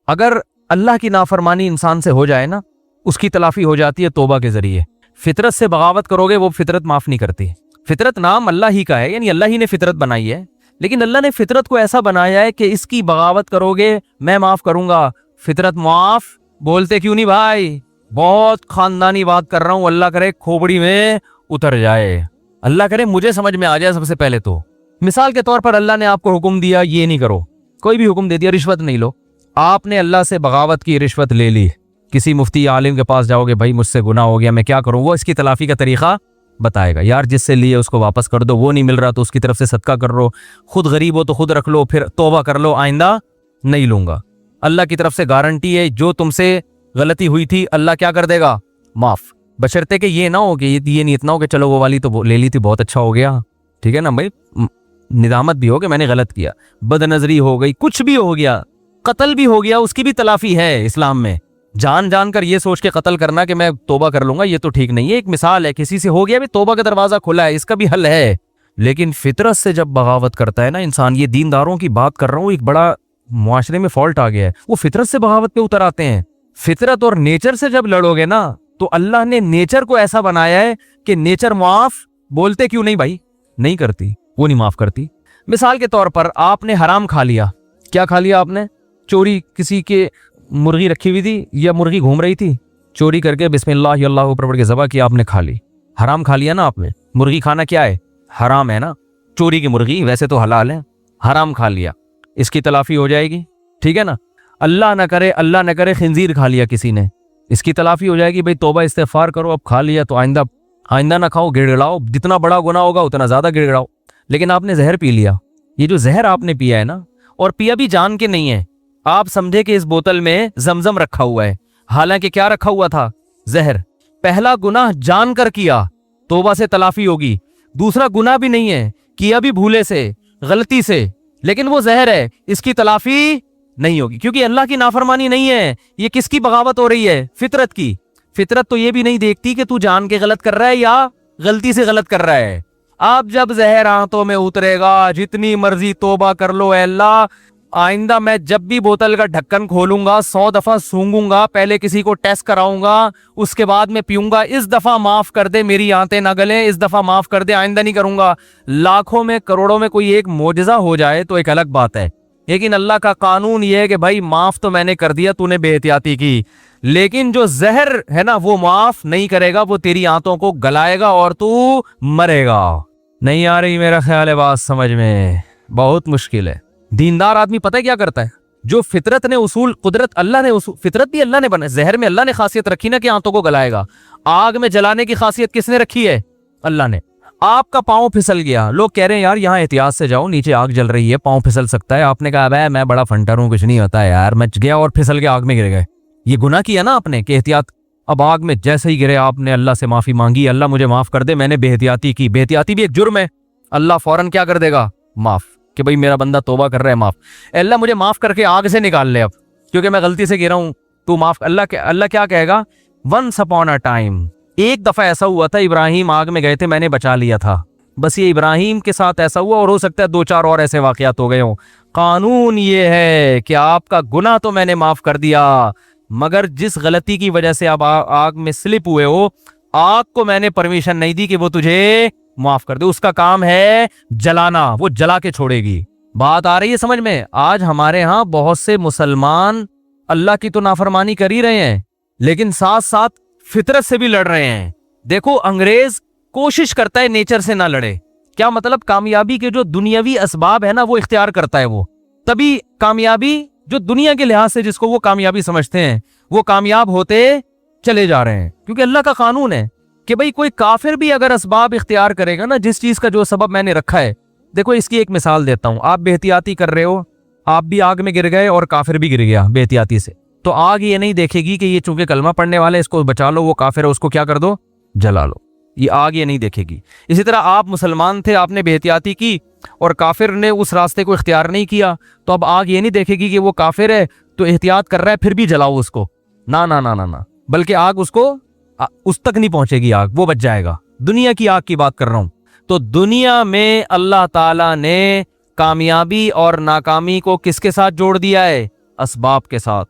اگر اللہ کی نافرمانی انسان سے ہو جائے نا، اس کی تلافی ہو جاتی ہے توبہ کے ذریعے۔ فطرت سے بغاوت کرو گے وہ فطرت معاف نہیں کرتی۔ فطرت نام اللہ ہی کا ہے، یعنی اللہ ہی نے فطرت بنائی ہے، لیکن اللہ نے فطرت کو ایسا بنایا ہے کہ اس کی بغاوت کرو گے میں معاف کروں گا۔ فطرت معاف بولتے کیوں نہیں بھائی؟ بہت خاندانی بات کر رہا ہوں، اللہ کرے کھوپڑی میں اتر جائے، اللہ کرے مجھے سمجھ میں آ جائے سب سے پہلے تو۔ مثال کے طور پر اللہ نے آپ کو حکم دیا یہ نہیں کرو، کوئی بھی حکم دے دیا رشوت نہیں لو، آپ نے اللہ سے بغاوت کی، رشوت لے لی، کسی مفتی عالم کے پاس جاؤ گے، بھائی مجھ سے گناہ ہو گیا میں کیا کروں، وہ اس کی تلافی کا طریقہ بتائے گا، یار جس سے لیے اس کو واپس کر دو، وہ نہیں مل رہا تو اس کی طرف سے صدقہ کر لو، خود غریب ہو تو خود رکھ لو، پھر توبہ کر لو آئندہ نہیں لوں گا۔ اللہ کی طرف سے گارنٹی ہے جو تم سے غلطی ہوئی تھی اللہ کیا کر دے گا؟ معاف، بشرطے کہ یہ نہ ہو کہ یہ نیت نہ ہو کہ چلو وہ والی تو لے لی تھی بہت اچھا ہو گیا، ٹھیک ہے نا بھائی، ندامت بھی ہو کہ میں نے غلط کیا، بد نظری ہو گئی، کچھ بھی ہو گیا، قتل بھی ہو گیا، اس کی بھی تلافی ہے اسلام میں۔ جان جان کر یہ سوچ کے قتل کرنا کہ میں توبہ کر لوں گا، یہ تو ٹھیک نہیں ہے، ایک مثال ہے، کسی سے ہو گیا بھی توبہ کا دروازہ کھلا ہے، اس کا بھی حل ہے۔ لیکن فطرت سے جب بغاوت کرتا ہے نا انسان، یہ دینداروں کی بات کر رہا ہوں، ایک بڑا معاشرے میں فالٹ آ گیا ہے، وہ فطرت سے بغاوت پہ اتر آتے ہیں۔ فطرت اور نیچر سے جب لڑو گے نا تو اللہ نے نیچر کو ایسا بنایا ہے کہ نیچر معاف بولتے کیوں نہیں بھائی؟ نہیں کرتی، وہ نہیں معاف کرتی۔ مثال کے طور پر آپ نے حرام کھا لیا، کیا کھا لیا آپ نے؟ چوری، کسی کے مرغی رکھی ہوئی تھی یا مرغی گھوم رہی تھی، چوری کر کے بسم اللہ اللہ اوپر پڑھ کے ذبح کیا، آپ نے کھا لی، حرام کھا لیا نا آپ نے۔ مرغی کھانا کیا ہے؟ حرام ہے نا، چوری کی مرغی ویسے تو حلال ہے، حرام کھا لیا، اس کی تلافی ہو جائے گی، ٹھیک ہے نا۔ اللہ نہ کرے خنزیر کھا لیا کسی نے، اس کی تلافی ہو جائے گی، بھئی توبہ استغفار کرو، اب کھا لیا تو آئندہ نہ کھاؤ، گڑ گڑاؤ، جتنا بڑا گناہ ہوگا اتنا زیادہ گڑ گڑاؤ۔ لیکن آپ نے زہر پی لیا، یہ جو زہر آپ نے پیا ہے نا، اور پیا بھی جان کے نہیں ہے، آپ سمجھے کہ اس بوتل میں زمزم رکھا ہوا ہے، حالانکہ کیا رکھا ہوا تھا؟ زہر۔ پہلا گناہ جان کر کیا، توبہ سے تلافی ہوگی، دوسرا گناہ بھی نہیں ہے، کیا بھی بھولے سے، غلطی سے، لیکن وہ زہر ہے، اس کی تلافی نہیں ہوگی، کیونکہ اللہ کی نافرمانی نہیں ہے، یہ کس کی بغاوت ہو رہی ہے؟ فطرت کی۔ فطرت تو یہ بھی نہیں دیکھتی کہ تو جان کے غلط کر رہا ہے یا غلطی سے غلط کر رہا ہے۔ آپ جب زہر آنتوں میں اترے گا، جتنی مرضی توبہ کر لو، اے اللہ آئندہ میں جب بھی بوتل کا ڈھکن کھولوں گا 100 دفعہ سونگوں گا، پہلے کسی کو ٹیسٹ کراؤں گا، اس کے بعد میں پیوں گا، اس دفعہ معاف کر دے، میری آنتیں نہ گلیں، اس دفعہ معاف کر دے، آئندہ نہیں کروں گا۔ لاکھوں میں کروڑوں میں کوئی ایک معجزہ ہو جائے تو ایک الگ بات ہے، لیکن اللہ کا قانون یہ ہے کہ بھائی معاف تو میں نے کر دیا، تو نے بے احتیاطی کی، لیکن جو زہر ہے نا وہ معاف نہیں کرے گا، وہ تیری آنتوں کو گلائے گا اور تو مرے گا۔ نہیں آ رہی میرا خیال ہے بات سمجھ میں؟ بہت مشکل ہے۔ دیندار آدمی پتہ ہے کیا کرتا ہے؟ جو فطرت نے اصول، قدرت اللہ نے اصول، فطرت بھی اللہ نے بنائی، زہر میں اللہ نے خاصیت رکھی نا کہ آنتوں کو گلائے گا، آگ میں جلانے کی خاصیت کس نے رکھی ہے؟ اللہ نے۔ آپ کا پاؤں پھسل گیا، لوگ کہہ رہے ہیں یار یہاں احتیاط سے جاؤ، نیچے آگ جل رہی ہے، پاؤں پھسل سکتا ہے، آپ نے کہا بھائی میں بڑا فنٹر ہوں، کچھ نہیں ہوتا ہے یار، میں گیا اور پھسل کے آگ میں گر گئے، یہ گناہ کیا نا آپ نے کہ احتیاط۔ اب آگ میں جیسے ہی گرے آپ نے اللہ سے معافی مانگی، اللہ مجھے معاف کر دے، میں نے بے احتیاطی کی، بے احتیاطی بھی ایک جرم ہے، اللہ فوراً کیا کر دے گا؟ معاف، کہ بھئی میرا بندہ توبہ کر رہا ہے، معاف، اللہ مجھے معاف کر کے آگ سے نکال لے اب، کیونکہ میں غلطی سے گرا ہوں، تو معاف۔ اللہ کیا کہے گا؟ ونس اپون اے ٹائم، ایک دفعہ ایسا ہوا تھا، ابراہیم آگ میں گئے تھے، میں نے بچا لیا تھا، بس یہ ابراہیم کے ساتھ ایسا ہوا، اور ہو سکتا ہے 2-4 اور ایسے واقعات ہو گئے ہوں۔ قانون یہ ہے کہ آپ کا گناہ تو میں نے معاف کر دیا، مگر جس غلطی کی وجہ سے آپ آگ میں سلپ ہوئے ہو، آگ کو میں نے پرمیشن نہیں دی کہ وہ تجھے معاف کر دے، اس کا کام ہے جلانا، وہ جلا کے چھوڑے گی۔ بات آ رہی ہے سمجھ میں؟ آج ہمارے ہاں بہت سے مسلمان اللہ کی تو نافرمانی کر ہی رہے ہیں، لیکن ساتھ ساتھ فطرت سے بھی لڑ رہے ہیں۔ دیکھو انگریز کوشش کرتا ہے نیچر سے نہ لڑے، کیا مطلب؟ کامیابی کے جو دنیاوی اسباب ہے نا وہ اختیار کرتا ہے، وہ تبھی کامیابی جو دنیا کے لحاظ سے جس کو وہ کامیابی سمجھتے ہیں وہ کامیاب ہوتے چلے جا رہے ہیں، کیونکہ اللہ کا قانون ہے کہ بھئی کوئی کافر بھی اگر اسباب اختیار کرے گا نا، جس چیز کا جو سبب میں نے رکھا ہے۔ دیکھو اس کی ایک مثال دیتا ہوں، آپ بے احتیاطی کر رہے ہو، آپ بھی آگ میں گر گئے اور کافر بھی گر گیا بے احتیاطی سے، تو آگ یہ نہیں دیکھے گی کہ یہ چونکہ کلمہ پڑھنے والا ہے اس کو بچا لو، وہ کافر ہے اس کو کیا کر دو؟ جلا لو، یہ آگ یہ نہیں دیکھے گی۔ اسی طرح آپ مسلمان تھے، آپ نے بے احتیاطی کی اور کافر نے اس راستے کو اختیار نہیں کیا، تو اب آگ یہ نہیں دیکھے گی کہ وہ کافر ہے تو احتیاط کر رہا ہے پھر بھی جلاؤ اس کو، نہ نہ نہ نہ، بلکہ آگ اس تک نہیں پہنچے گی، آگ وہ بچ جائے گا۔ دنیا کی آگ کی بات کر رہا ہوں۔ تو دنیا میں اللہ تعالیٰ نے کامیابی اور ناکامی کو کس کے ساتھ جوڑ دیا ہے؟ اسباب کے ساتھ۔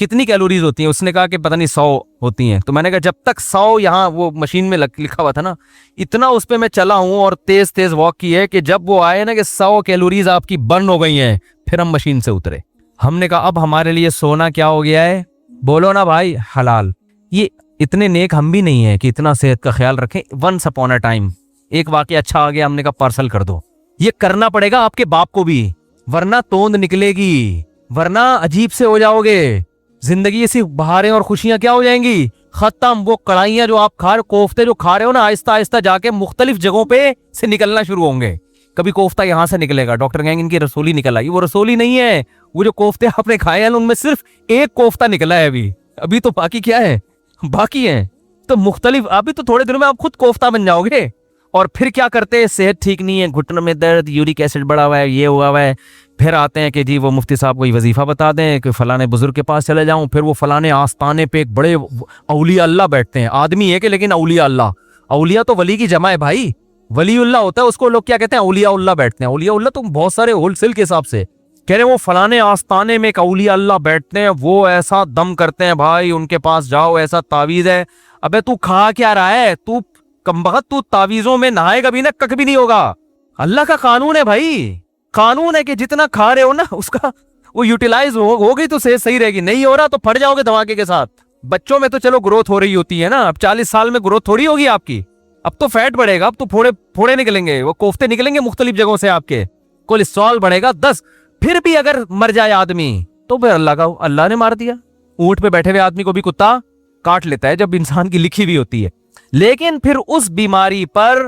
کتنی کیلوریز ہوتی ہیں؟ اس نے کہا کہ پتہ نہیں 100 ہوتی ہیں. تو میں نے کہا جب تک 100 یہاں وہ مشین میں لکھا ہوا تھا نا، اتنا اس پہ میں چلا ہوں اور تیز تیز واک کی ہے کہ جب وہ آئے نا کہ 100 کیلوریز آپ کی برن ہو گئی ہیں، پھر ہم مشین سے اترے. ہم نے کہا اب ہمارے لیے سونا کیا ہو گیا ہے؟ بولو نا بھائی، حلال. یہ اتنے نیک ہم بھی نہیں ہیں کہ اتنا صحت کا خیال رکھیں. ونس اپون اے ٹائم ایک واقعہ اچھا آ گیا، ہم نے کہا پارسل کر دو. یہ کرنا پڑے گا آپ کے باپ کو بھی، ورنہ توند نکلے گی، ورنہ عجیب سے ہو جاؤ گے. زندگی ایسی بہاریں اور خوشیاں کیا ہو جائیں گی، ختم. وہ کڑھائیاں جو آپ کھا رہے، کوفتے جو کھا رہے ہو نا، آہستہ آہستہ جا کے مختلف جگہوں پہ سے نکلنا شروع ہوں گے. کبھی کوفتہ یہاں سے نکلے گا، ڈاکٹر کہیں گے ان کی رسولی نکل آئی. وہ رسولی نہیں ہے، وہ جو کوفتے آپ نے کھائے ہیں ان میں صرف ایک کوفتہ نکلا ہے. ابھی تو باقی کیا ہے، باقی ہیں. تو مختلف، ابھی تو تھوڑے دنوں میں آپ خود کوفتہ بن جاؤ گے. اور پھر کیا کرتے ہیں، صحت ٹھیک نہیں ہے، گھٹنوں میں درد، یورک ایسڈ بڑھا ہوا ہے، یہ ہوا ہوا ہے. پھر آتے ہیں کہ جی وہ مفتی صاحب کوئی وظیفہ بتا دیں کہ فلانے بزرگ کے پاس چلے جاؤں. پھر وہ فلانے آستانے پہ ایک بڑے اولیاء اللہ بیٹھتے ہیں. آدمی ہے کہ لیکن اولیاء اللہ، اولیاء تو ولی کی جمع ہے بھائی. ولی اللہ ہوتا ہے، اس کو لوگ کیا کہتے ہیں، اولیاء اللہ بیٹھتے ہیں. اولیاء اللہ تو بہت سارے ہول سیل کے حساب سے کہہ رہے ہیں. وہ فلانے آستانے میں ایک اولیاء اللہ بیٹھتے ہیں، وہ ایسا دم کرتے ہیں بھائی، ان کے پاس جاؤ، ایسا تعویذ ہے. ابے تو کھا کیا رہا ہے، تو کمبخت، تو تعویذوں میں نہائے گا بھی نا، کک بھی نہیں ہوگا. اللہ کا قانون ہے بھائی، قانون ہے کہ جتنا کھا رہے ہو نا اس کا وہ یوٹیلائز ہو گئی تو صحت صحیح رہے گی. نہیں ہو رہا تو پھٹ جاؤ گے دھماکے کے ساتھ. بچوں میں تو چلو گروتھ ہو رہی ہوتی ہے نا، اب 40 سال میں گروتھ تھوڑی ہوگی آپ کی. اب تو فیٹ بڑھے گا، اب تو پھوڑے نکلیں گے، وہ کوفتے نکلیں گے مختلف جگہوں سے آپ کے. کولیسٹرول بڑھے گا 10. پھر بھی اگر مر جائے آدمی تو پھر اللہ نے مار دیا. اونٹ پہ بیٹھے ہوئے آدمی کو بھی کتا کاٹ لیتا ہے جب انسان کی لکھی ہوئی ہوتی ہے. لیکن پھر اس بیماری پر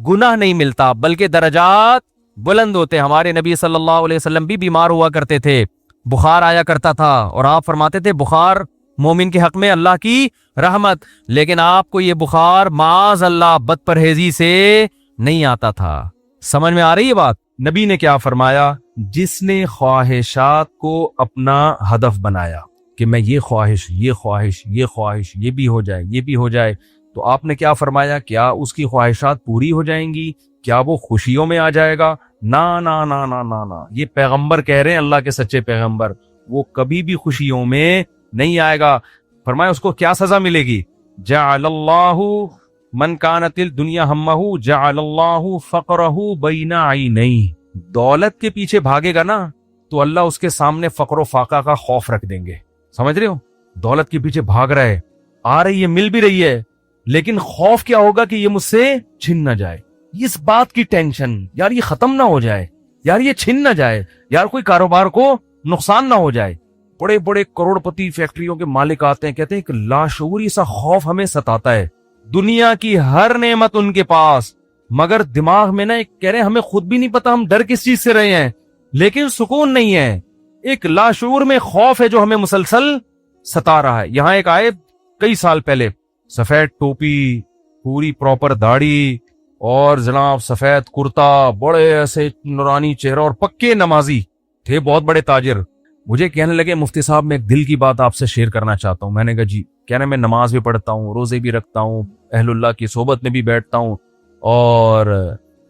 گناہ نہیں ملتا بلکہ درجات بلند ہوتے. ہمارے نبی صلی اللہ علیہ وسلم بھی بیمار ہوا کرتے تھے، بخار آیا کرتا تھا، اور آپ فرماتے تھے بخار مومن کے حق میں اللہ کی رحمت. لیکن آپ کو یہ بخار معاذ اللہ بد پرہیزی سے نہیں آتا تھا. سمجھ میں آ رہی ہے بات؟ نبی نے کیا فرمایا، جس نے خواہشات کو اپنا ہدف بنایا کہ میں یہ خواہش، یہ خواہش، یہ خواہش، یہ بھی ہو جائے، یہ بھی ہو جائے، تو آپ نے کیا فرمایا، کیا اس کی خواہشات پوری ہو جائیں گی؟ کیا وہ خوشیوں میں آ جائے گا؟ نا نا نا نا نا نا. یہ پیغمبر کہہ رہے ہیں، اللہ کے سچے پیغمبر، وہ کبھی بھی خوشیوں میں نہیں آئے گا. فرمایا اس کو کیا سزا ملے گی، جعل اللہ من کانت الدنیا ہمہ جعل اللہ فقرہ بین عینیہ. دولت کے پیچھے بھاگے گا نا تو اللہ اس کے سامنے فقر و فاقہ کا خوف رکھ دیں گے. سمجھ رہے ہو؟ دولت کے پیچھے بھاگ رہا ہے، آ رہی ہے، مل بھی رہی ہے، لیکن خوف کیا ہوگا کہ یہ مجھ سے چھن نہ جائے. اس بات کی ٹینشن، یار یہ ختم نہ ہو جائے، یار یہ چھن نہ جائے، یار کوئی کاروبار کو نقصان نہ ہو جائے. بڑے بڑے کروڑ پتی فیکٹریوں کے مالک آتے ہیں، کہتے ہیں کہ لاشعوری سا خوف ہمیں ستاتا ہے. دنیا کی ہر نعمت ان کے پاس، مگر دماغ میں نا ایک کہہ رہے ہیں ہمیں خود بھی نہیں پتا ہم ڈر کس چیز سے رہے ہیں، لیکن سکون نہیں ہے. ایک لاشعور میں خوف ہے جو ہمیں مسلسل ستا رہا ہے. یہاں ایک آئے کئی سال پہلے، سفید ٹوپی، پوری پراپر داڑھی، اور جناب سفید کرتا، بڑے ایسے نورانی چہرہ، اور پکے نمازی تھے، بہت بڑے تاجر. مجھے کہنے لگے مفتی صاحب میں ایک دل کی بات آپ سے شیئر کرنا چاہتا ہوں. میں نے کہا جی. کہہ رہے میں نماز بھی پڑھتا ہوں، روزے بھی رکھتا ہوں، اہل اللہ کی صحبت میں بھی بیٹھتا ہوں، اور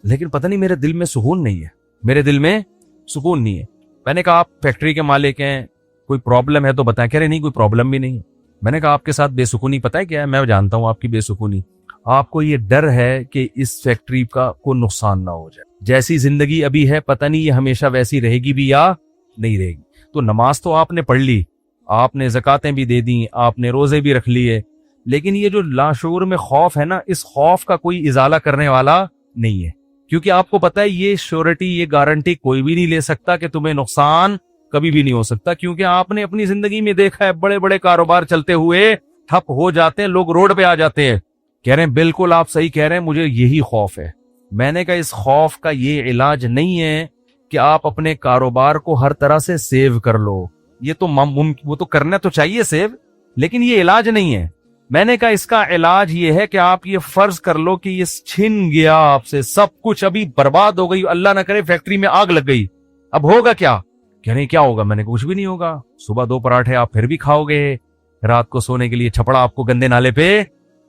لیکن پتہ نہیں میرے دل میں سکون نہیں ہے، میرے دل میں سکون نہیں ہے. میں نے کہا آپ فیکٹری کے مالک ہیں، کوئی پرابلم ہے تو بتائیں. کہہ رہے نہیں کوئی پرابلم بھی نہیں ہے. میں نے کہا آپ کے ساتھ بے سکونی پتہ ہے کیا ہے؟ میں جانتا ہوں آپ کی بے سکونی، آپ کو یہ ڈر ہے کہ اس فیکٹری کا کوئی نقصان نہ ہو جائے. جیسی زندگی ابھی ہے پتہ نہیں یہ ہمیشہ ویسی رہے گی بھی یا نہیں رہے گی. تو نماز تو آپ نے پڑھ لی، آپ نے زکاتیں بھی دے دیں، آپ نے روزے بھی رکھ لیے، لیکن یہ جو لاشعور میں خوف ہے نا، اس خوف کا کوئی ازالہ کرنے والا نہیں ہے. کیونکہ آپ کو پتہ ہے یہ شیورٹی، یہ گارنٹی کوئی بھی نہیں لے سکتا کہ تمہیں نقصان کبھی بھی نہیں ہو سکتا. کیونکہ آپ نے اپنی زندگی میں دیکھا ہے بڑے بڑے کاروبار چلتے ہوئے ٹھپ ہو جاتے ہیں، لوگ روڈ پہ آ جاتے ہیں. کہہ رہے ہیں بالکل آپ صحیح کہہ رہے ہیں، مجھے یہی خوف ہے. میں نے کہا اس خوف کا یہ علاج نہیں ہے کہ آپ اپنے کاروبار کو ہر طرح سے سیو کر لو. یہ تو وہ تو کرنا تو چاہیے سیو، لیکن یہ علاج نہیں ہے. میں نے کہا اس کا علاج یہ ہے کہ آپ یہ فرض کر لو کہ یہ چھن گیا آپ سے سب کچھ، ابھی برباد ہو گئی، اللہ نہ کرے فیکٹری میں آگ لگ گئی، اب ہوگا کیا؟ کہہ رہے کیا ہوگا؟ میں نے کہا کچھ بھی نہیں ہوگا. صبح 2 پراٹھے آپ پھر بھی کھاؤ گے، رات کو سونے کے لیے چھپڑا آپ کو گندے نالے پہ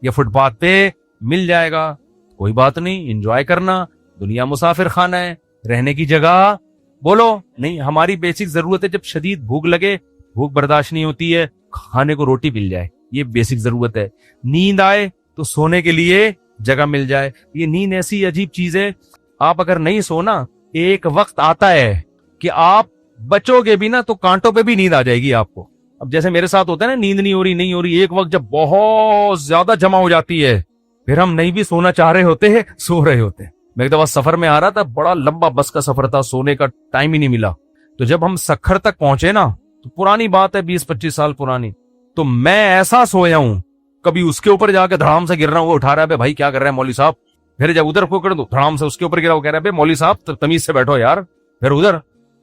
یا فٹ پاتھ پہ مل جائے گا. کوئی بات نہیں، انجوائے کرنا. دنیا مسافر خانہ ہے، رہنے کی جگہ بولو نہیں. ہماری بیسک ضرورت ہے، جب شدید بھوک لگے، بھوک برداشت نہیں ہوتی ہے کھانے کو روٹی مل جائے, یہ بیسک ضرورت ہے. نیند آئے تو سونے کے لیے جگہ مل جائے. یہ نیند ایسی عجیب چیز ہے, آپ اگر نہیں سونا, ایک وقت آتا ہے کہ آپ بچو گے بھی نا تو کانٹوں پہ بھی نیند آ جائے گی آپ کو. اب جیسے میرے ساتھ ہوتا ہے نا, نیند نہیں ہو رہی, ایک وقت جب بہت زیادہ جمع ہو جاتی ہے, پھر ہم نہیں بھی سونا چاہ رہے ہوتے ہیں, سو رہے ہوتے ہیں. میں ایک دفعہ سفر میں آ رہا تھا, بڑا لمبا بس کا سفر تھا, سونے کا ٹائم ہی نہیں ملا. تو جب ہم سکھر تک پہنچے نا, تو پرانی بات ہے 20-25 سال پرانی, تو میں ایسا سویا ہوں, کبھی اس کے اوپر جا کے دھڑام سے گر رہا ہوں, وہ اٹھا رہا ہے, بھائی کیا کر رہے ہیں مولوی صاحب. پھر جب ادھر پکڑ دو, دھڑام سے اس کے اوپر گرا, وہ کہہ رہا ہے مولوی صاحب تمیز سے بیٹھو یار. پھر ادھر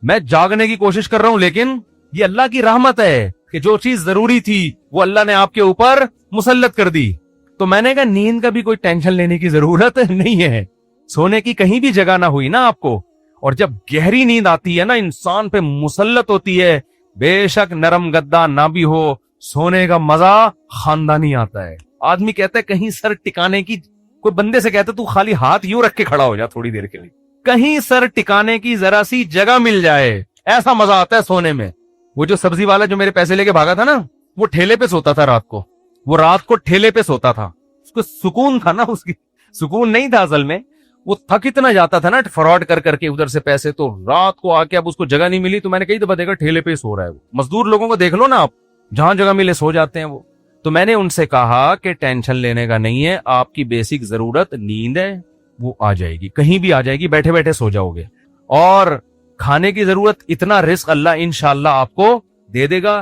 میں جاگنے کی کوشش کر رہا ہوں, لیکن یہ اللہ کی رحمت ہے کہ جو چیز ضروری تھی وہ اللہ نے آپ کے اوپر مسلط کر دی. تو میں نے کہا نیند کا بھی کوئی ٹینشن لینے کی ضرورت نہیں ہے, سونے کی کہیں بھی جگہ نہ ہوئی نا آپ کو. اور جب گہری نیند آتی ہے نا, انسان پہ مسلط ہوتی ہے, بے شک نرم گدا نہ بھی ہو, سونے کا مزہ خاندانی آتا ہے. آدمی کہتا ہے کہیں سر ٹکانے کی, کوئی بندے سے کہتا ہے تو خالی ہاتھ یوں رکھ کے کھڑا ہو جا تھوڑی دیر کے لیے, کہیں سر ٹکانے کی ذرا سی جگہ مل جائے, ایسا مزہ آتا ہے سونے میں. وہ جو سبزی والا جو میرے پیسے لے کے بھاگا تھا نا, وہ ٹھیلے پہ سوتا تھا رات کو, وہ رات کو ٹھیلے پہ سوتا تھا. اس کو سکون تھا نا, اس کی سکون نہیں تھا اصل میں, وہ تھک اتنا جاتا تھا نا فراڈ کر کر کے ادھر سے پیسے, تو رات کو آ کے اب اس کو جگہ نہیں ملی, تو میں نے کئی دفعہ دیکھا ٹھیلے پہ سو رہا ہے. وہ مزدور لوگوں کو دیکھ لو نا آپ, جہاں جگہ ملے سو جاتے ہیں وہ. تو میں نے ان سے کہا کہ ٹینشن لینے کا نہیں ہے, آپ کی بیسک ضرورت نیند ہے, وہ آ جائے گی, کہیں بھی آ جائے گی, بیٹھے بیٹھے سو جاؤ گے. اور کھانے کی ضرورت, اتنا رزق اللہ انشاءاللہ آپ کو دے دے گا.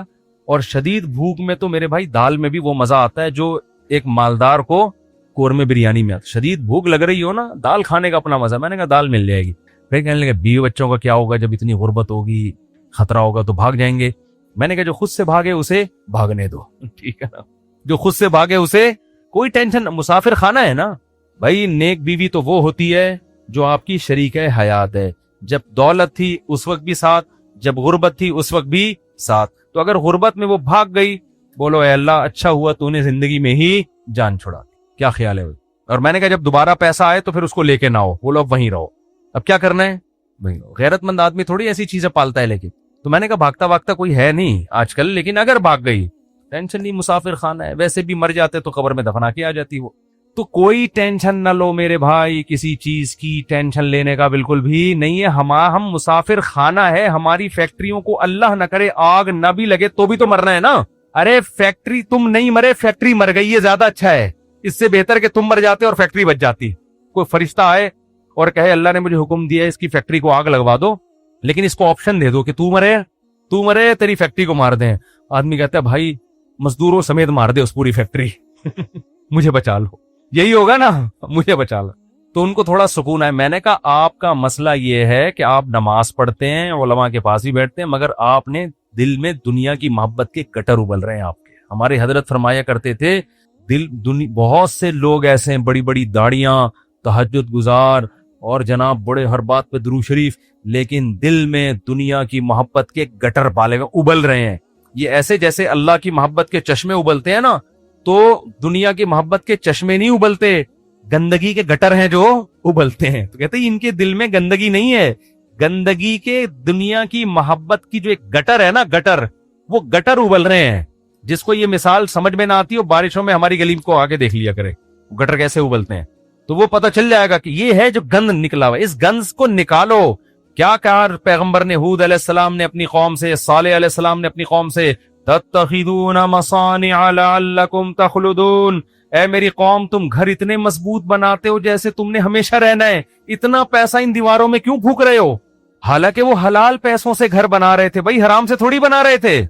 اور شدید بھوک میں تو میرے بھائی دال میں بھی وہ مزہ آتا ہے جو ایک مالدار کو قورمے بریانی میں آتا. شدید بھوک لگ رہی ہو نا, دال کھانے کا اپنا مزہ. میں نے کہا دال مل جائے گی. پھر کہنے لگے بیوی بچوں کا کیا ہوگا, جب اتنی غربت ہوگی, خطرہ ہوگا تو بھاگ جائیں گے. میں نے کہا جو خود سے بھاگے اسے بھاگنے دو, ٹھیک ہے نا, جو خود سے بھاگے اسے کوئی ٹینشن. مسافر خانہ ہے نا بھائی, نیک بیوی تو وہ ہوتی ہے جو آپ کی شریک حیات ہے. جب دولت تھی اس وقت بھی ساتھ, جب غربت تھی اس وقت بھی ساتھ. تو اگر غربت میں وہ بھاگ گئی, بولو اے اللہ اچھا ہوا تو نے زندگی میں ہی جان چھڑا. کیا خیال ہے. اور میں نے کہا جب دوبارہ پیسہ آئے تو پھر اس کو لے کے نہ ہو, بولو اب وہیں رہو. اب کیا کرنا ہے, وہیں رہو. غیرت مند آدمی تھوڑی ایسی چیزیں پالتا ہے. لیکن تو میں نے کہا بھاگتا بھاگتا کوئی ہے نہیں آج کل, لیکن اگر بھاگ گئی ٹینشن نہیں, مسافر خانہ ہے, ویسے بھی مر جاتے تو قبر میں دفنا کے آ جاتی وہ. تو کوئی ٹینشن نہ لو میرے بھائی, کسی چیز کی ٹینشن لینے کا بالکل بھی نہیں ہے. ہم مسافر خانہ ہے, ہماری فیکٹریوں کو اللہ نہ کرے آگ نہ بھی لگے تو بھی تو مرنا ہے نا. ارے فیکٹری تم نہیں مرے, فیکٹری مر گئی, یہ زیادہ اچھا ہے. اس سے بہتر کہ تم مر جاتے اور فیکٹری بچ جاتی. کوئی فرشتہ آئے اور کہے اللہ نے مجھے حکم دیا ہے اس کی فیکٹری کو آگ لگوا دو, لیکن اس کو آپشن دے دو کہ تو مرے تیری فیکٹری کو مار دیں. آدمی کہتا ہے بھائی مزدوروں سمیت مار دے اس پوری فیکٹری, مجھے بچا لو. یہی ہوگا نا, مجھے بچا لو. تو ان کو تھوڑا سکون ہے. میں نے کہا آپ کا مسئلہ یہ ہے کہ آپ نماز پڑھتے ہیں, علماء کے پاس بھی بیٹھتے ہیں, مگر آپ نے دل میں دنیا کی محبت کے کٹر ابل رہے ہیں آپ کے. ہمارے حضرت فرمایا کرتے تھے بہت سے لوگ ایسے ہیں, بڑی بڑی داڑیاں, تہجد گزار, اور جناب بڑے ہر بات پہ درود شریف, لیکن دل میں دنیا کی محبت کے گٹر پالے ہوئے ابل رہے ہیں. یہ ایسے جیسے اللہ کی محبت کے چشمے ابلتے ہیں نا, تو دنیا کی محبت کے چشمے نہیں ابلتے, گندگی کے گٹر ہیں جو ابلتے ہیں. تو کہتے ہیں ان کے دل میں گندگی نہیں ہے, گندگی کے دنیا کی محبت کی جو ایک گٹر ہے نا, گٹر, وہ گٹر ابل رہے ہیں. جس کو یہ مثال سمجھ میں نہ آتی ہو, بارشوں میں ہماری گلی کو آگے دیکھ لیا کرے گٹر کیسے ابلتے ہیں, تو وہ پتہ چل جائے گا کہ یہ ہے جو گند نکلا ہوا. اس گند کو نکالو. کیا کہا پیغمبر نے, ہود علیہ السلام نے اپنی قوم سے, صالح علیہ السلام نے اپنی قوم سے, تتخذون مصانع لعلکم تخلدون, اے میری قوم تم گھر اتنے مضبوط بناتے ہو جیسے تم نے ہمیشہ رہنا ہے, اتنا پیسہ ان دیواروں میں کیوں پھونک رہے ہو؟ حالانکہ وہ حلال پیسوں سے گھر بنا رہے تھے بھائی, حرام سے تھوڑی بنا رہے تھے,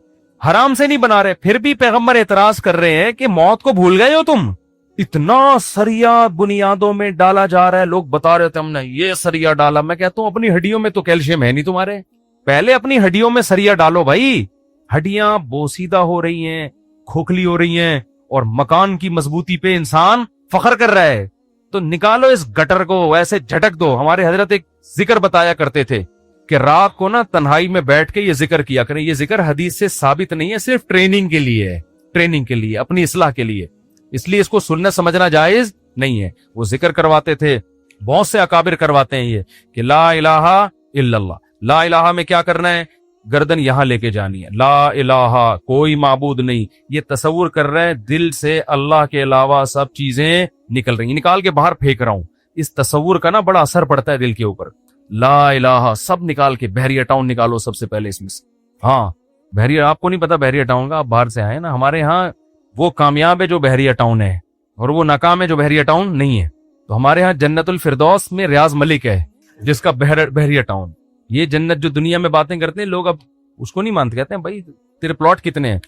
حرام سے نہیں بنا رہے. پھر بھی پیغمبر اعتراض کر رہے ہیں کہ موت کو بھول گئے ہو تم, اتنا سریا بنیادوں میں ڈالا جا رہا ہے. لوگ بتا رہے تھے ہم نے یہ سریا ڈالا. میں کہتا ہوں اپنی ہڈیوں میں تو کیلشیم ہے نہیں تمہارے, پہلے اپنی ہڈیوں میں سریا ڈالو بھائی. ہڈیاں بوسیدہ ہو رہی ہیں, کھوکھلی ہو رہی ہیں, اور مکان کی مضبوطی پہ انسان فخر کر رہا ہے. تو نکالو اس گٹر کو, ایسے جھٹک دو. ہمارے حضرت ایک ذکر بتایا کرتے تھے کہ رات کو نا تنہائی میں بیٹھ کے یہ ذکر کیا کریں. یہ ذکر حدیث سے ثابت نہیں ہے, صرف ٹریننگ کے لیے ہے, ٹریننگ کے لیے, اپنی اصلاح کے لیے. اس لیے اس کو سنت سمجھنا جائز نہیں ہے. وہ ذکر کرواتے تھے, بہت سے اکابر کرواتے ہیں یہ کہ لا الہ الا اللہ. لا الہ میں کیا کرنا ہے, گردن یہاں لے کے جانی ہے. لا الہ کوئی معبود نہیں, یہ تصور کر رہے ہیں دل سے اللہ کے علاوہ سب چیزیں نکل رہی ہیں, نکال کے باہر پھینک رہا ہوں. اس تصور کا نا بڑا اثر پڑتا ہے دل کے اوپر. لا الہ سب نکال کے بحریہ ٹاؤن نکالو سب سے پہلے اس میں سے. ہاں بحریہ, آپ کو نہیں پتا بحریہ ٹاؤن کا, آپ باہر سے آئے نا. ہمارے ہاں وہ کامیاب ہے جو بحریہ ٹاؤن ہے, اور وہ ناکام ہے جو بحریہ ٹاؤن نہیں ہے. تو ہمارے ہاں جنت الفردوس میں ریاض ملک ہے جس کا بحریہ ٹاؤن. یہ جنت جو دنیا میں باتیں کرتے ہیں لوگ اب اس کو نہیں مانتے, کہتے ہیں بھائی تیرے پلاٹ کتنے ہیں.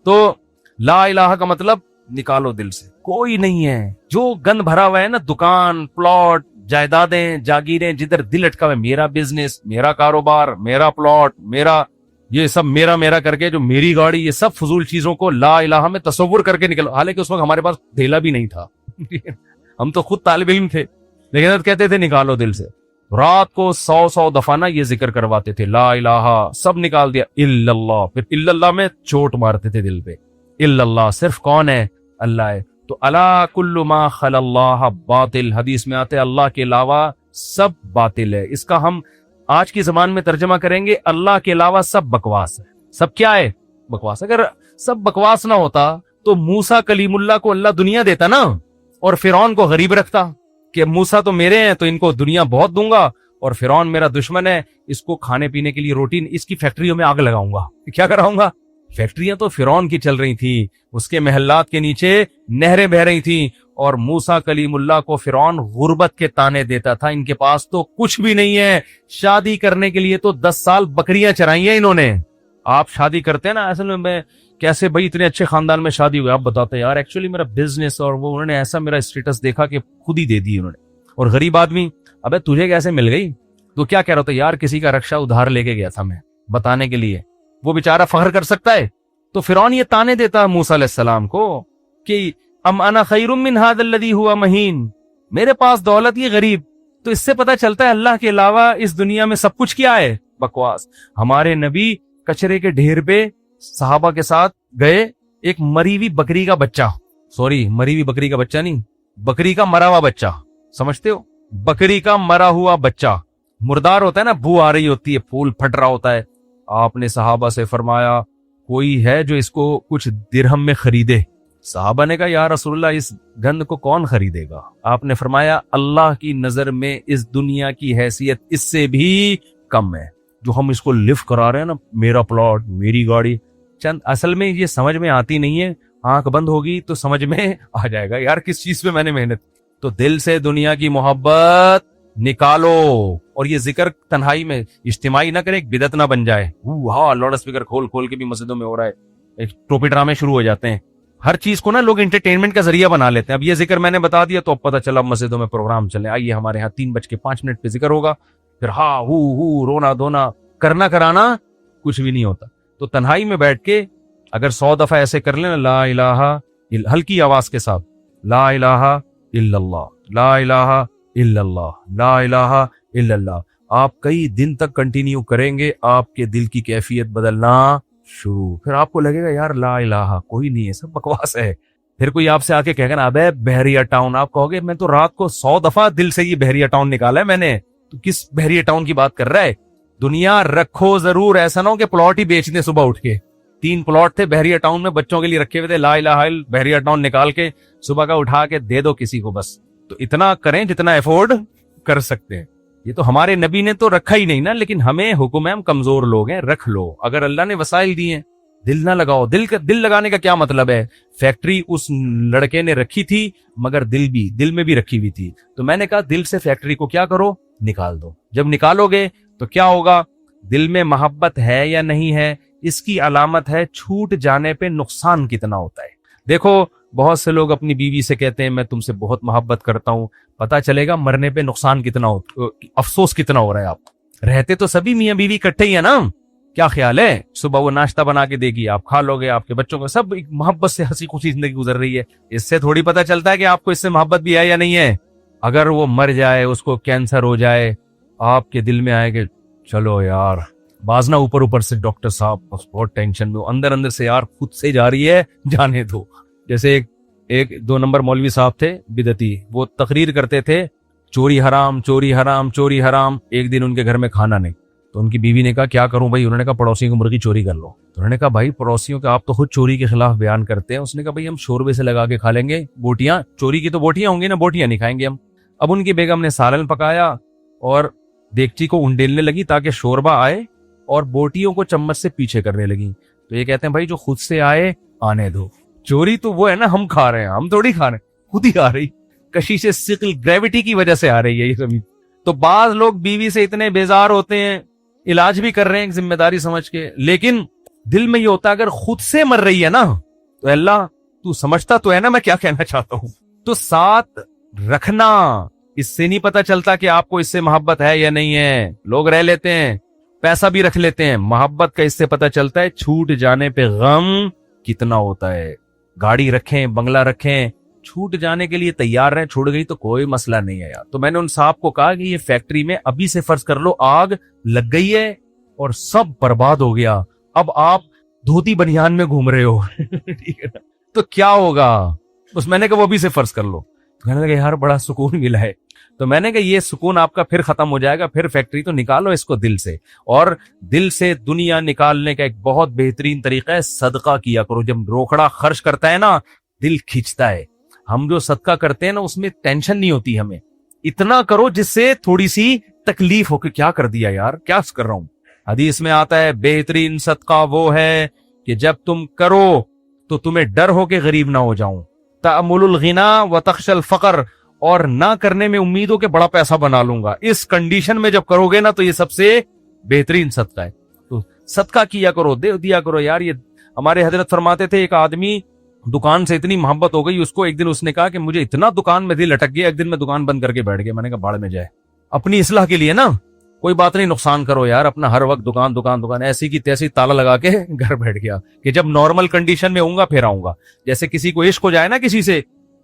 تو لا الہ کا مطلب نکالو دل سے, کوئی نہیں ہے. جو گند بھرا ہوا ہے نا, دکان, پلاٹ, جائیدادیں, جاگیریں, جدھر دل اٹکا ہوا ہے, میرا بزنس, میرا کاروبار, میرا پلاٹ, میرا یہ سب میرا میرا کر کے, جو میری گاڑی, یہ سب فضول چیزوں کو لا الہ میں تصور کر کے نکلو. حالانکہ اس وقت ہمارے پاس دھیلا بھی نہیں تھا ہم تو خود طالب علم تھے, لیکن کہتے تھے نکالو دل سے. رات کو 100 دفعہ نا یہ ذکر کرواتے تھے, لا الہ, سب نکال دیا, الا اللہ. پھر الا اللہ میں چوٹ مارتے تھے دل پہ. الا اللہ صرف کون ہے؟ اللہ ہے. تو الا کل ما خل اللہ باطل, حدیث میں آتے اللہ کے علاوہ سب باطل ہے. اس کا ہم آج کی زبان میں ترجمہ کریں گے, اللہ کے علاوہ سب بکواس ہے. سب کیا ہے؟ بکواس. اگر سب بکواس نہ ہوتا تو موسیٰ کلیم اللہ کو اللہ دنیا دیتا نا, اور فرعون کو غریب رکھتا کہ موسیٰ تو میرے ہیں تو ان کو دنیا بہت دوں گا, اور فرعون میرا دشمن ہے, اس کو کھانے پینے کے لیے روٹی, اس کی فیکٹریوں میں آگ لگاؤں گا. کیا کراؤں گا؟ فیکٹریاں تو فرعون کی چل رہی تھی, اس کے محلات کے نیچے نہریں بہ رہی تھیں, اور موسیٰ کلیم اللہ کو فرعون غربت کے تانے دیتا تھا. ان کے پاس تو کچھ بھی نہیں ہے, شادی کرنے کے لیے تو 10 سال بکریاں چرائی ہیں انہوں نے. آپ شادی کرتے ہیں نا, اصل میں کیسے بھائی اتنے اچھے خاندان میں شادی ہوئی, آپ بتاتے ہیں یار ایکچولی میرا بزنس, اور وہ انہوں نے ایسا میرا اسٹیٹس دیکھا کہ خود ہی دے دی انہوں نے. اور غریب آدمی, ابے تجھے کیسے مل گئی؟ تو کیا کہہ رہا تھا یار, کسی کا رکشہ ادھار لے کے گیا تھا میں بتانے کے لیے. وہ بیچارہ فخر کر سکتا ہے. تو فرعون یہ تانے دیتا موسیٰ علیہ السلام کو کہ ام انا خیر من ھذا الذی ھوا مہین, میرے پاس دولت یہ غریب. تو اس سے پتہ چلتا ہے اللہ کے علاوہ اس دنیا میں سب کچھ کیا ہے؟ بکواس. ہمارے نبی کچرے کے ڈھیر پہ صحابہ کے ساتھ گئے, ایک مری ہوئی بکری کا بچہ, مری ہوئی بکری کا بچہ نہیں, بکری کا مرا ہوا بچہ, سمجھتے ہو, بکری کا مرا ہوا بچہ مردار ہوتا ہے نا, بو آ رہی ہوتی ہے, پھول پھٹ رہا ہوتا ہے. آپ نے صحابہ سے فرمایا کوئی ہے جو اس کو کچھ درہم میں خریدے؟ صحابہ نے کہا یا رسول اللہ اس گند کو کون خریدے گا؟ آپ نے فرمایا اللہ کی نظر میں اس دنیا کی حیثیت اس سے بھی کم ہے. جو ہم اس کو لفٹ کرا رہے ہیں نا, میرا پلاٹ, میری گاڑی, چند اصل میں یہ سمجھ میں آتی نہیں ہے. آنکھ بند ہوگی تو سمجھ میں آ جائے گا یار کس چیز پہ میں نے محنت. تو دل سے دنیا کی محبت نکالو, اور یہ ذکر تنہائی میں اجتماعی نہ کرے, ایک بدعت نہ بن جائے. ہاں لاؤڈ اسپیکر کھول کے بھی مسجدوں میں ہو رہا ہے, ایک ٹوپی ڈرامے شروع ہو جاتے ہیں. ہر چیز کو نا لوگ انٹرٹینمنٹ کا ذریعہ بنا لیتے ہیں. اب یہ ذکر میں نے بتا دیا تو اب پتہ چلا مسجدوں میں پروگرام چلے, آئیے ہمارے ہاں 3:05 پہ ذکر ہوگا, پھر ہاں ہو رونا دھونا کرنا کرانا کچھ بھی نہیں ہوتا. تو تنہائی میں بیٹھ کے اگر 100 دفعہ ایسے کر لینا, لا الہ, ہلکی آواز کے ساتھ, لا الہ الا اللہ, لا الہ الا اللہ, لا الہ الا اللہ, آپ کئی دن تک کنٹینیو کریں گے, آپ کے دل کی کیفیت بدلنا شروع. پھر آپ کو لگے گا یار لا الہ کوئی نہیں ہے, سب بکواس ہے. پھر کوئی آپ سے آ کے کہے گا نا ابے بحریہ ٹاؤن, آپ کہو گے میں تو رات کو 100 دفعہ دل سے یہ بحریہ ٹاؤن نکالا ہے میں نے, تو کس بحریہ ٹاؤن کی بات کر رہا ہے؟ دنیا رکھو ضرور, ایسا نہ ہو کہ پلاٹ ہی بیچ دیں صبح اٹھ کے. 3 پلاٹ تھے بحریہ ٹاؤن میں بچوں کے لیے رکھے ہوئے تھے, لا الہ الا بحریہ ٹاؤن نکال کے صبح کا اٹھا کے دے دو کسی کو بس. تو اتنا کریں جتنا افورڈ کر سکتے ہیں. یہ تو ہمارے نبی نے تو رکھا ہی نہیں نا, لیکن ہمیں حکم ہے, ہم کمزور لوگ ہیں, رکھ لو. اگر اللہ نے وسائل دیے ہیں, دل نہ لگاؤ. دل لگانے کا کیا مطلب ہے؟ فیکٹری اس لڑکے نے رکھی تھی مگر دل میں بھی رکھی ہوئی تھی. تو میں نے کہا دل سے فیکٹری کو کیا کرو, نکال دو. جب نکالو گے تو کیا ہوگا؟ دل میں محبت ہے یا نہیں ہے, اس کی علامت ہے چھوٹ جانے پہ نقصان کتنا ہوتا ہے. دیکھو بہت سے لوگ اپنی بیوی سے کہتے ہیں میں تم سے بہت محبت کرتا ہوں, پتا چلے گا مرنے پہ نقصان کتنا ہو, افسوس کتنا ہو رہا ہے. آپ رہتے تو سبھی میاں بیوی اکٹھے ہی ہے نا, کیا خیال ہے؟ صبح وہ ناشتہ بنا کے دے گی, آپ کھا لو گے, آپ کے بچوں کو سب محبت سے ہنسی خوشی زندگی گزر رہی ہے. اس سے تھوڑی پتا چلتا ہے کہ آپ کو اس سے محبت بھی ہے یا نہیں ہے. اگر وہ مر جائے, اس کو کینسر ہو جائے, آپ کے دل میں آئے کہ چلو یار بازنا اوپر سے ڈاکٹر صاحب بہت ٹینشن میں, اندر سے یار خود سے جا رہی ہے, جانے دو. جیسے ایک 2 نمبر مولوی صاحب تھے بدعتی, وہ تقریر کرتے تھے چوری حرام چوری حرام چوری حرام. ایک دن ان کے گھر میں کھانا نہیں, تو ان کی بیوی نے کہا کیا کروں بھائی؟ انہوں نے کہا پڑوسیوں کی مرغی چوری کر لو۔ تو انہوں نے کہا بھائی پڑوسیوں کے آپ تو خود چوری کے خلاف بیان کرتے ہیں۔ اس نے کہا بھائی ہم شوربے سے لگا کے کھا لیں گے بوٹیاں، چوری کی تو بوٹیاں ہوں گی نا، بوٹیاں نہیں کھائیں گے ہم۔ اب ان کی بیگم نے سالن پکایا اور دیگچی کو انڈیلنے لگی تاکہ شوربہ آئے، اور بوٹیوں کو چمچ سے پیچھے کرنے لگی۔ تو یہ کہتے ہیں بھائی جو خود سے آئے آنے دو، چوری تو وہ ہے نا ہم کھا رہے ہیں، ہم تھوڑی کھا رہے ہیں، خود ہی آ رہی، کشش ثقل گریوٹی کی وجہ سے آ رہی ہے یہ سبھی۔ تو بعض لوگ بیوی سے اتنے بیزار ہوتے ہیں، علاج بھی کر رہے ہیں ایک ذمہ داری سمجھ کے، لیکن دل میں یہ ہوتا ہے اگر خود سے مر رہی ہے نا تو اللہ تو سمجھتا تو ہے نا میں کیا کہنا چاہتا ہوں۔ تو ساتھ رکھنا، اس سے نہیں پتا چلتا کہ آپ کو اس سے محبت ہے یا نہیں ہے۔ لوگ رہ لیتے ہیں، پیسہ بھی رکھ لیتے ہیں، محبت کا اس سے پتا چلتا ہے چھوٹ جانے پہ غم کتنا ہوتا ہے۔ گاڑی رکھیں، بنگلہ رکھیں، چھوٹ جانے کے لیے تیار رہیں، چھوٹ گئی تو کوئی مسئلہ نہیں ہے یار۔ تو میں نے ان صاحب کو کہا کہ یہ فیکٹری میں ابھی سے فرض کر لو آگ لگ گئی ہے اور سب برباد ہو گیا، اب آپ دھوتی بنیان میں گھوم رہے ہو ٹھیک ہے نا، تو کیا ہوگا؟ اس میں نے کہا وہ ابھی سے فرض کر لو۔ کہنے لگا یار بڑا سکون ملا ہے۔ تو میں نے کہا یہ سکون آپ کا پھر ختم ہو جائے گا، پھر فیکٹری تو نکالو اس کو دل سے، اور دل سے دنیا نکالنے کا ایک بہت بہترین طریقہ ہے صدقہ کیا کرو۔ جب روکڑا خرچ کرتا ہے نا دل کھینچتا ہے۔ ہم جو صدقہ کرتے ہیں نا اس میں ٹینشن نہیں ہوتی ہمیں، اتنا کرو جس سے تھوڑی سی تکلیف ہو کہ کیا کر دیا یار، کیا کر رہا ہوں۔ حدیث میں آتا ہے بہترین صدقہ وہ ہے کہ جب تم کرو تو تمہیں ڈر ہو کہ غریب نہ ہو جاؤں، تأمل الغنا وتخشى الفقر، اور نہ کرنے میں امید ہو کہ بڑا پیسہ بنا لوں گا، اس کنڈیشن میں جب کرو گے نا تو یہ سب سے بہترین صدقہ ہے۔ تو صدقہ کیا کرو، دے دیا کرو یار۔ یہ ہمارے حضرت فرماتے تھے ایک آدمی دکان سے اتنی محبت ہو گئی اس کو، ایک دن اس نے کہا کہ مجھے اتنا دکان میں دل اٹک گیا، ایک دن میں دکان بند کر کے بیٹھ گیا۔ میں نے کہا باڑ میں جائے، اپنی اصلاح کے لیے نا کوئی بات نہیں، نقصان کرو یار اپنا، ہر وقت دکان دکان دکان، ایسی کی تیسی تالا لگا کے گھر بیٹھ گیا کہ جب نارمل کنڈیشن میں ہوں گا پھر آؤں گا۔ جیسے کسی کو عشق ہو جائے نا کسی سے،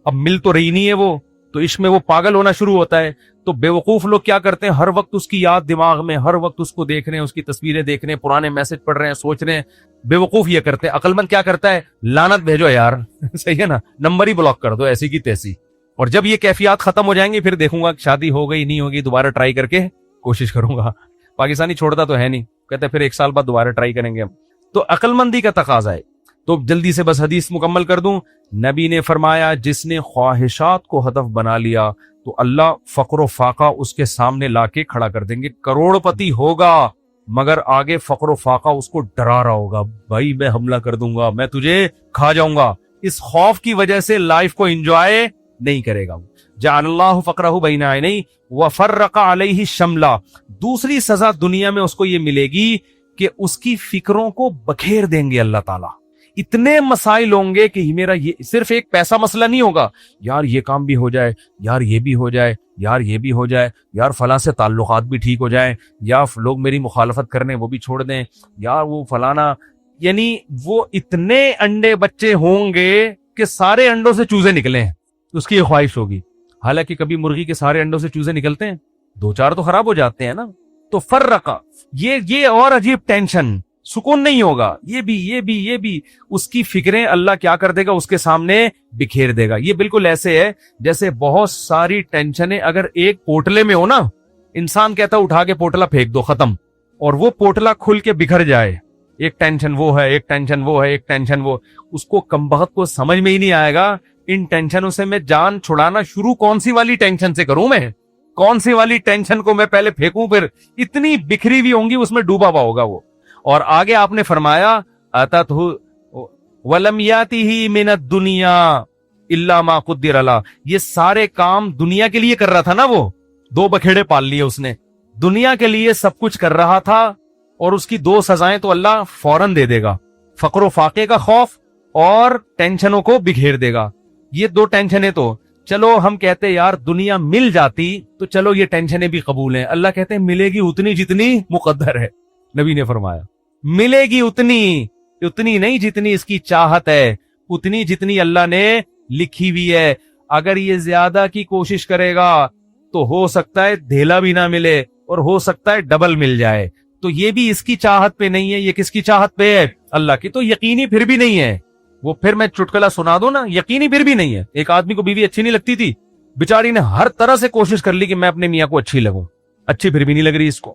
اب مل تو رہی نہیں ہے وہ، تو عشق میں وہ پاگل ہونا شروع ہوتا ہے۔ تو بے وقوف لوگ کیا کرتے ہیں، ہر وقت اس کی یاد دماغ میں، ہر وقت اس کو دیکھ رہے ہیں، اس کی تصویریں دیکھ رہے ہیں، پرانے میسج پڑھ رہے ہیں، سوچ رہے ہیں۔ بے وقوف یہ کرتے ہیں۔ عقل مند کیا کرتا ہے، لعنت بھیجو یار صحیح ہے نا، نمبر ہی بلاک کر دو ایسی کی تیسی۔ اور جب یہ کیفیات ختم ہو جائیں گی پھر دیکھوں گا شادی ہو گئی نہیں ہوگی، دوبارہ ٹرائی کر کے کوشش کروں گا۔ پاکستانی چھوڑتا تو ہے نہیں، کہتے پھر ایک سال بعد دوبارہ ٹرائی کریں گے ہم۔ تو عقل مندی کا تقاضا ہے۔ تو جلدی سے بس حدیث مکمل کر دوں۔ نبی نے فرمایا جس نے خواہشات کو ہدف بنا لیا تو اللہ فقر و فاقہ اس کے سامنے لا کے کھڑا کر دیں گے۔ کروڑ پتی ہوگا مگر آگے فقر و فاقہ اس کو ڈرا رہا ہوگا، بھائی میں حملہ کر دوں گا، میں تجھے کھا جاؤں گا۔ اس خوف کی وجہ سے لائف کو انجوائے نہیں کرے گا۔ جعل اللہ فقرہ بین عینیہ وفرق علیہ شملہ، دوسری سزا دنیا میں اس کو یہ ملے گی کہ اس کی فکروں کو بکھیر دیں گے اللہ تعالیٰ۔ اتنے مسائل ہوں گے کہ میرا یہ صرف ایک پیسہ مسئلہ نہیں ہوگا، یار یہ کام بھی ہو جائے، یار یہ بھی ہو جائے، یار یہ بھی ہو جائے، یار فلاں سے تعلقات بھی ٹھیک ہو جائیں، یا لوگ میری مخالفت کرنے وہ بھی چھوڑ دیں، یار وہ فلانا، یعنی وہ اتنے انڈے بچے ہوں گے کہ سارے انڈوں سے چوزے نکلیں، اس کی یہ خواہش ہوگی۔ حالانکہ کبھی مرغی کے سارے انڈوں سے چوزے نکلتے ہیں، دو چار تو خراب ہو جاتے ہیں نا۔ تو فرقہ یہ اور عجیب ٹینشن، سکون نہیں ہوگا، یہ بھی اس کی فکریں اللہ کیا کر دے گا، اس کے سامنے بکھیر دے گا۔ یہ بالکل ایسے ہے جیسے بہت ساری ٹینشنیں اگر ایک پوٹلے میں ہو نا، انسان کہتا اٹھا کے پوٹلا پھینک دو ختم، اور وہ پوٹلا کھل کے بکھر جائے، ایک ٹینشن وہ ہے، ایک ٹینشن وہ ہے، ایک ٹینشن وہ، اس کو کمبخت کو سمجھ میں ہی نہیں آئے گا ان ٹینشنوں سے میں جان چھڑانا شروع کون سی والی ٹینشن سے کروں، میں کون سی والی ٹینشن کو میں پہلے پھینکوں، پھر اتنی بکھری ہوئی ہوں گی اس میں ڈوبا ہوا ہوگا وہ۔ اور آگے آپ نے فرمایا اتتہ ولم یاتہ من الدنیا الا ما قدر له، یہ سارے کام دنیا کے لیے کر رہا تھا نا، وہ دو بکھیڑے پال لیے اس نے، دنیا کے لیے سب کچھ کر رہا تھا، اور اس کی دو سزائیں تو اللہ فوراً دے دے گا، فقر و فاقے کا خوف اور ٹینشنوں کو بکھیر دے گا۔ یہ دو ٹینشنیں تو چلو ہم کہتے یار دنیا مل جاتی تو چلو یہ ٹینشنیں بھی قبول ہیں، اللہ کہتے ہیں ملے گی اتنی جتنی مقدر ہے۔ نبی نے فرمایا ملے گی اتنی نہیں جتنی اس کی چاہت ہے، اتنی جتنی اللہ نے لکھی ہوئی ہے۔ اگر یہ زیادہ کی کوشش کرے گا تو ہو سکتا ہے دھیلا بھی نہ ملے، اور ہو سکتا ہے ڈبل مل جائے۔ تو یہ بھی اس کی چاہت پہ نہیں ہے، یہ کس کی چاہت پہ ہے، اللہ کی۔ تو یقینی پھر بھی نہیں ہے وہ، پھر میں چٹکلا سنا دوں نا، یقینی پھر بھی نہیں ہے۔ ایک آدمی کو بیوی اچھی نہیں لگتی تھی، بیچاری نے ہر طرح سے کوشش کر لی کہ میں اپنے میاں کو اچھی لگوں، اچھی پھر بھی نہیں لگ رہی اس کو،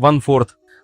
1/4।